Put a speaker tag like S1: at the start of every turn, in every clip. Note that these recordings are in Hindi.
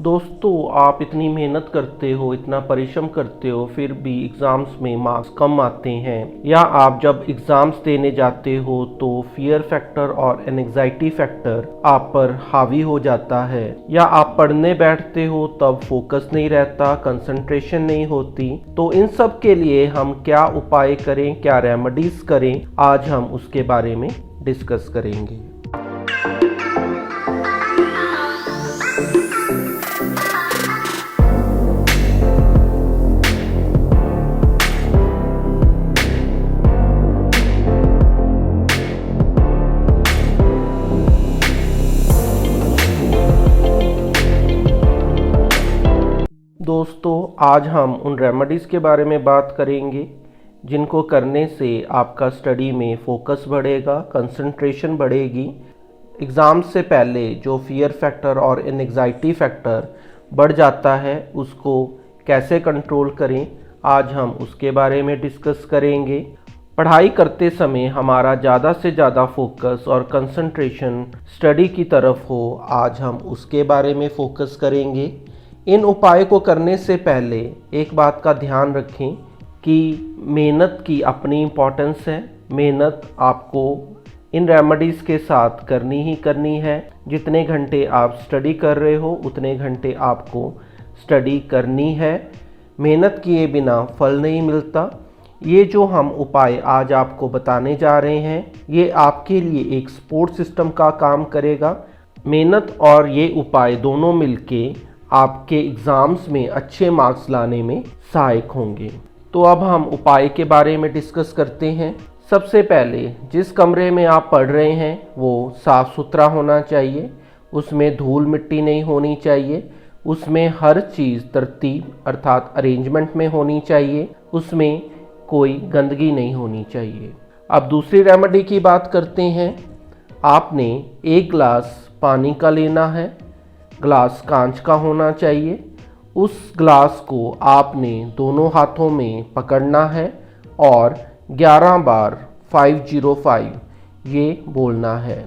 S1: दोस्तों, आप इतनी मेहनत करते हो, इतना परिश्रम करते हो, फिर भी एग्ज़ाम्स में मार्क्स कम आते हैं, या आप जब एग्ज़ाम्स देने जाते हो तो फियर फैक्टर और एंग्जाइटी फैक्टर आप पर हावी हो जाता है, या आप पढ़ने बैठते हो तब फोकस नहीं रहता, कंसंट्रेशन नहीं होती। तो इन सब के लिए हम क्या उपाय करें, क्या रेमेडीज करें, आज हम उसके बारे में डिस्कस करेंगे। दोस्तों, आज हम उन रेमेडीज़ के बारे में बात करेंगे जिनको करने से आपका स्टडी में फोकस बढ़ेगा, कंसंट्रेशन बढ़ेगी। एग्ज़ाम से पहले जो फियर फैक्टर और एंग्जाइटी फैक्टर बढ़ जाता है उसको कैसे कंट्रोल करें, आज हम उसके बारे में डिस्कस करेंगे। पढ़ाई करते समय हमारा ज़्यादा से ज़्यादा फोकस और कंसंट्रेशन स्टडी की तरफ हो, आज हम उसके बारे में फोकस करेंगे। इन उपाय को करने से पहले एक बात का ध्यान रखें कि मेहनत की अपनी इम्पोर्टेंस है। मेहनत आपको इन रेमेडीज़ के साथ करनी ही करनी है। जितने घंटे आप स्टडी कर रहे हो उतने घंटे आपको स्टडी करनी है। मेहनत किए बिना फल नहीं मिलता। ये जो हम उपाय आज आपको बताने जा रहे हैं ये आपके लिए एक सपोर्ट सिस्टम का काम करेगा। मेहनत और ये उपाय दोनों मिलके आपके एग्ज़ाम्स में अच्छे मार्क्स लाने में सहायक होंगे। तो अब हम उपाय के बारे में डिस्कस करते हैं। सबसे पहले जिस कमरे में आप पढ़ रहे हैं वो साफ़ सुथरा होना चाहिए, उसमें धूल मिट्टी नहीं होनी चाहिए, उसमें हर चीज़ तरतीब अर्थात अरेंजमेंट में होनी चाहिए, उसमें कोई गंदगी नहीं होनी चाहिए। अब दूसरी रेमेडी की बात करते हैं। आपने एक गिलास पानी का लेना है, ग्लास कांच का होना चाहिए। उस ग्लास को आपने दोनों हाथों में पकड़ना है और 11 बार 505 ये बोलना है।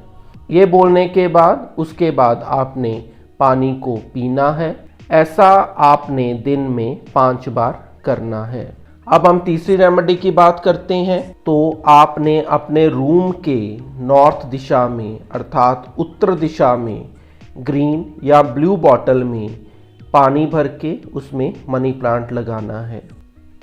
S1: ये बोलने के बाद उसके बाद आपने पानी को पीना है। ऐसा आपने दिन में 5 बार करना है। अब हम तीसरी रेमेडी की बात करते हैं। तो आपने अपने रूम के नॉर्थ दिशा में अर्थात उत्तर दिशा में ग्रीन या ब्लू बॉटल में पानी भर के उसमें मनी प्लांट लगाना है।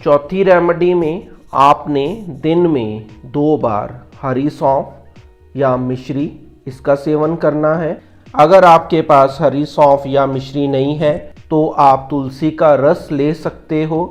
S1: चौथी रेमेडी में आपने दिन में 2 बार हरी सौंफ या मिश्री इसका सेवन करना है। अगर आपके पास हरी सौंफ या मिश्री नहीं है तो आप तुलसी का रस ले सकते हो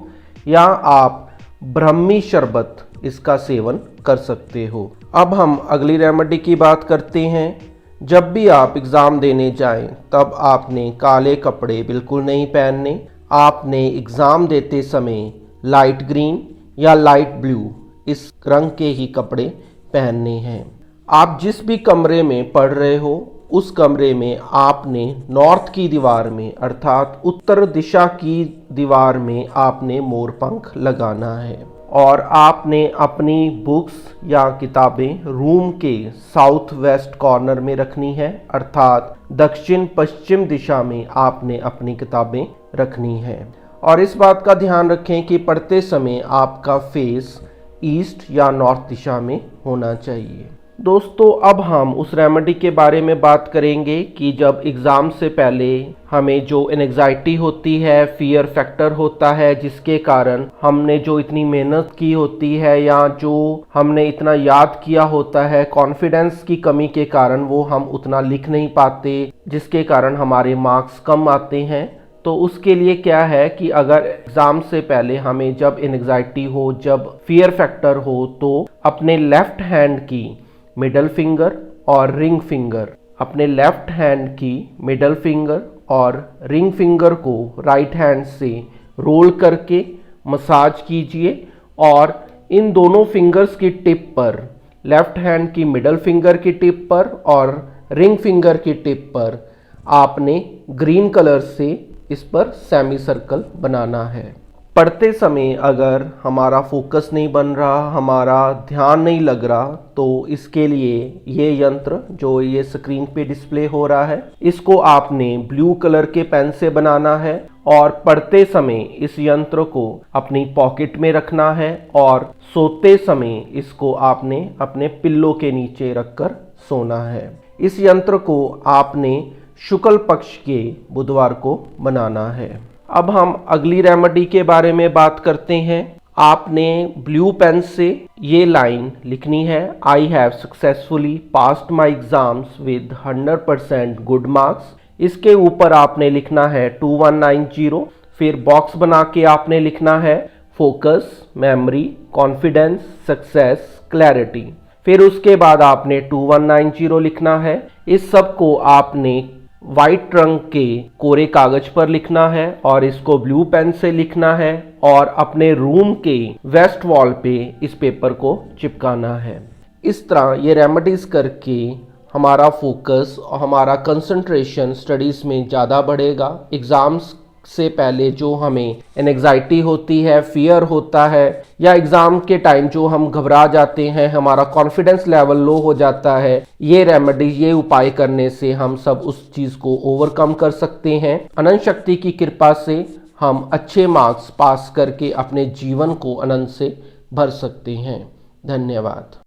S1: या आप ब्रह्मी शरबत इसका सेवन कर सकते हो। अब हम अगली रेमेडी की बात करते हैं। जब भी आप एग्ज़ाम देने जाएं तब आपने काले कपड़े बिल्कुल नहीं पहनने। आपने एग्ज़ाम देते समय लाइट ग्रीन या लाइट ब्लू इस रंग के ही कपड़े पहनने हैं। आप जिस भी कमरे में पढ़ रहे हो उस कमरे में आपने नॉर्थ की दीवार में अर्थात उत्तर दिशा की दीवार में आपने मोरपंख लगाना है और आपने अपनी बुक्स या किताबें रूम के साउथ वेस्ट कॉर्नर में रखनी है अर्थात दक्षिण पश्चिम दिशा में आपने अपनी किताबें रखनी है। और इस बात का ध्यान रखें कि पढ़ते समय आपका फेस ईस्ट या नॉर्थ दिशा में होना चाहिए। दोस्तों, अब हम उस रेमेडी के बारे में बात करेंगे कि जब एग्ज़ाम से पहले हमें जो एंग्जाइटी होती है, फियर फैक्टर होता है, जिसके कारण हमने जो इतनी मेहनत की होती है या जो हमने इतना याद किया होता है, कॉन्फिडेंस की कमी के कारण वो हम उतना लिख नहीं पाते, जिसके कारण हमारे मार्क्स कम आते हैं। तो उसके लिए क्या है कि अगर एग्ज़ाम से पहले हमें जब एंग्जाइटी हो, जब फियर फैक्टर हो, तो अपने लेफ्ट हैंड की मिडल फिंगर और रिंग फिंगर, अपने लेफ्ट हैंड की मिडल फिंगर और रिंग फिंगर को राइट हैंड से रोल करके मसाज कीजिए और इन दोनों फिंगर्स की टिप पर, लेफ्ट हैंड की मिडल फिंगर की टिप पर और रिंग फिंगर की टिप पर आपने ग्रीन कलर से इस पर सेमी सर्कल बनाना है। पढ़ते समय अगर हमारा फोकस नहीं बन रहा, हमारा ध्यान नहीं लग रहा, तो इसके लिए ये यंत्र जो ये स्क्रीन पे डिस्प्ले हो रहा है, इसको आपने ब्लू कलर के पेन से बनाना है और पढ़ते समय इस यंत्र को अपनी पॉकेट में रखना है और सोते समय इसको आपने अपने पिल्लो के नीचे रखकर सोना है। इस यंत्र को आपने शुक्ल पक्ष के बुधवार को बनाना है। अब हम अगली रेमेडी के बारे में बात करते हैं। आपने ब्लू पेन से ये लाइन लिखनी है, I have successfully passed my exams with 100% good marks. इसके ऊपर आपने लिखना है 2190, फिर बॉक्स बना के आपने लिखना है focus, memory, confidence, success, clarity. फिर उसके बाद आपने 2190 लिखना है। इस सब को आपने वाइट रंग के कोरे कागज पर लिखना है और इसको ब्लू पेन से लिखना है और अपने रूम के वेस्ट वॉल पे इस पेपर को चिपकाना है। इस तरह ये रेमेडीज करके हमारा फोकस और हमारा कंसंट्रेशन स्टडीज़ में ज़्यादा बढ़ेगा। एग्ज़ाम्स से पहले जो हमें एंग्जाइटी होती है, फियर होता है, या एग्ज़ाम के टाइम जो हम घबरा जाते हैं, हमारा कॉन्फिडेंस लेवल लो हो जाता है, ये रेमेडी, ये उपाय करने से हम सब उस चीज़ को ओवरकम कर सकते हैं। अनंत शक्ति की कृपा से हम अच्छे मार्क्स पास करके अपने जीवन को आनंद से भर सकते हैं। धन्यवाद।